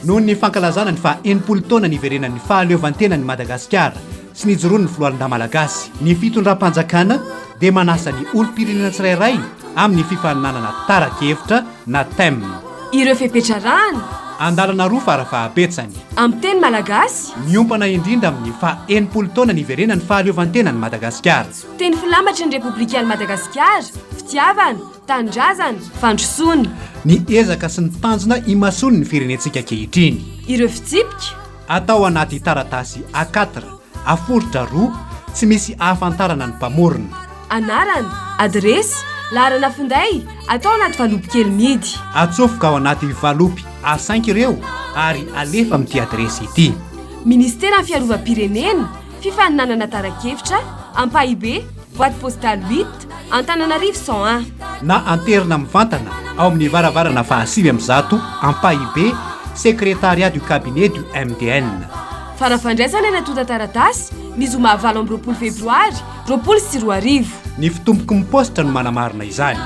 noho ny fankalazana ny fa 80 taona ny iverenan'ny fahaleovantenany Madagasikara sy ny joroany ny filoharana malagasy ny fitondram-panjakana dia manasa ny olom-pirenena tsirairay amin'ny fifaninanana tara-kevitra na thème. Ireo fepetrarahana andalana roa farafahabetsany amin'ny teny malagasy miompana indrindra amin'ny fa 80 taona ny iverenan'ny fahaleovantenany Madagasikara. Teny filamatra ny Repoblikan'i Madagasikara, fitiavana, tanindrazana, fandrosoana. Ny ezaka sy ny tanjona imasony ny firenentsika kehitriny. Ireo fitsipika atao anaty taratasy A4, aforitra roa, tsy misy ahafantarana ny mpamorona. Anarana, adresy, laharana finday, atao anaty valopy kely midy. Atsofoka ao anaty valopy A5 ireo ary alefa amin'ity adresy ity. Ministera ny fiarovam-pirenena, fifaninanana tara-kevitra, Ampahibé, boîte postale 8, Antananarivo 101. Na anterina mivantana ao amin'ny varavarana fa 700 Ampahibé, secrétariat du cabinet du MDN. Farafandraisana anatonta taratasy ny zoma 20 febroary 2024. Ny fitomboky mipositra no manamarina izany.